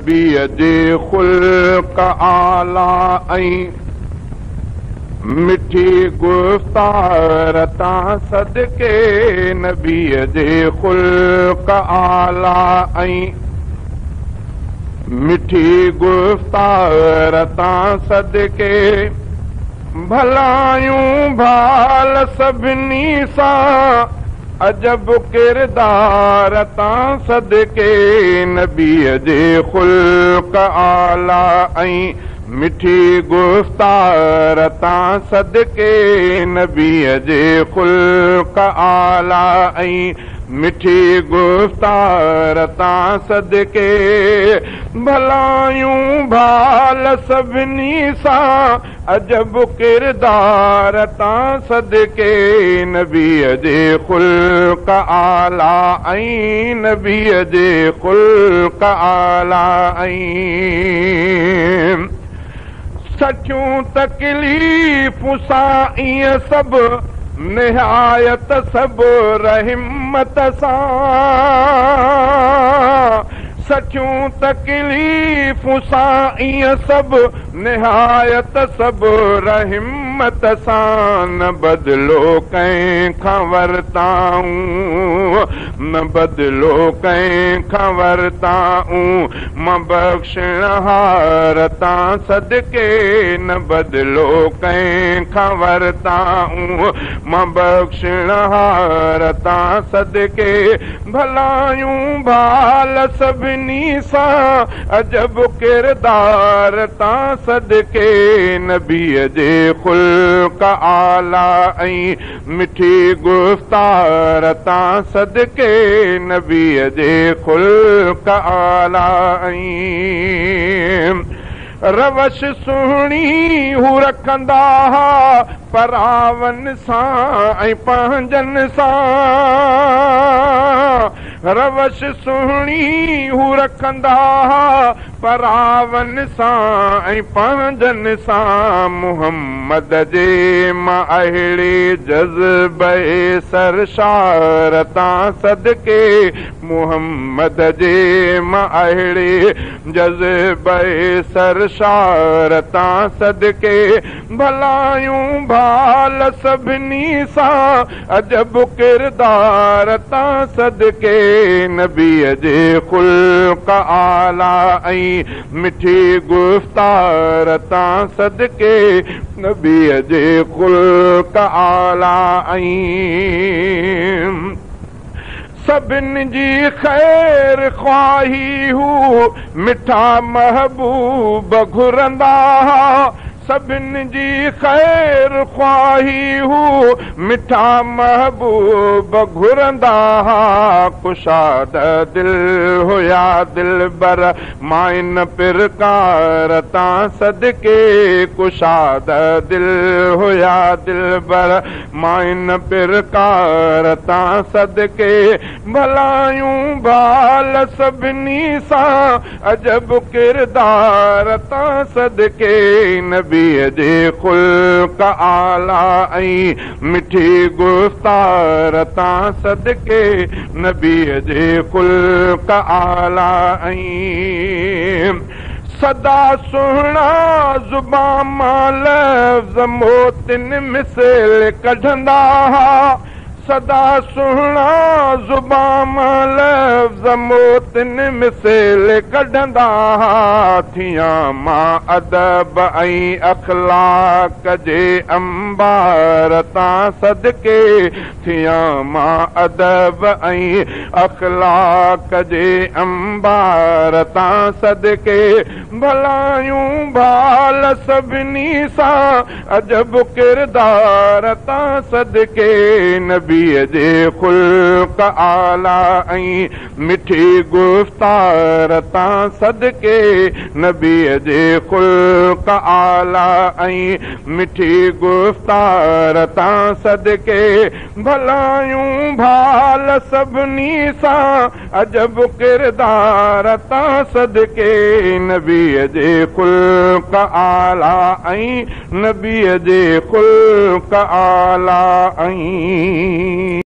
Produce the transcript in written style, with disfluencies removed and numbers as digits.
नबीअ जे ख़ुल्क़ आला ऐं मिठी गुफ़्तार तां सदके नबीअ जे ख़ुल्क़ आला ऐं मिठी गुफ़्तार तां सदके भलायूं भाल सभिनी सां अजब किरदार तां सदके नबीअ जे ख़ुल्क़ आला ऐं मिठी गुफ़्तार तां सदके नबीअ जे ख़ुल्क़ आला ऐं मिठी गुफ़्तार तां सदके भलायूं भाल सभिनी सां अजब किरदार तां सदके नबीअ जे ख़ुल्क़ आला ऐं नबीअ जे ख़ुल्क़ आला ऐं सचूं तकलीफ़ूं सां ईअं सभु निहायत सब्र हिम्मत सां सचूं तकलीफ़ूं सां ईअं सभु निहायत सब्र हिम्मत सां न बदिलो कंहिंखां वरताऊं न बदिलो कंहिंखां वरताऊं मां बख़्शणहार तां सदके न बदिलो कंहिंखां वरताऊं मां बख़्शणहार तां सदके भलायूं भाल सभिनी सां अजब किरदार तां सदके नबीअ जे ख़ुल्क़ आला ऐं मिठी गुफ़्तार तां सदके नबीअ जे ख़ुल्क़ आला ऐं रवश सुहिणी हू रखंदा हा परावन सां ऐं पंहिंजनि सां रवश सुहिणी हू रखंदा हा परावन सां ऐं पंहिंजनि सां मुहम्मद जे मां अहिड़े जज़्बे सरशार तां सदके मुहम्मद जे मां अहिड़े जज़्बे सरशार तां सदके भलायूं भाल सभिनी सां अजब किरदार तां सदके नबीअ जे ख़ुल्क़ आला ऐं मिठी गुफ़्तार तां सदके नबीअ जे ख़ुल्क़ आला ऐं सभिनी जी ख़ैर ख़्वाही हू मिठा महबूब घुरंदा सभिनी जी ख़ैर ख़्वाही हू मिठा महबूब घुरंदा कुशाद दिल हुया दिलबर माइन पिरकार तां सदके कुशाद दिल हुया दिलबर माइन पिरकार तां सदके भलायूं भाल सभिनी सां अजब किरदार तां सदके नबीअ जे ख़ुल्क़ आला ऐं मिठी गुफ़्तार तां सदके नबीअ जे ख़ुल्क़ आला ऐं सदा सुहिणा ज़ुबान मां लफ़्ज़ मोतिन मिसल कढंदा सदा सुहिणा ज़ुबान मां लफ़्ज़ मोतिन मिसल कढंदा थियां मां अदब ऐं अख़लाक़ जे अंबार तां सदके थियां मां अदब ऐं अख़लाक़ जे अंबार तां सदके भलायूं भाल सभिनी सां अजब किरदार तां सदके नबीअ जे ख़ुल्क़ आला ऐं मिठी गुफ़्तार तां सदके नबीअ जे ख़ुल्क़ आला ऐं मिठी गुफ़्तार तां सदके भलायूं भाल सभिनी सां अजब किरदार तां सदके नबीअ जे ख़ुल्क़ आला ऐं नबीअ जे ख़ुल्क़ आला ऐं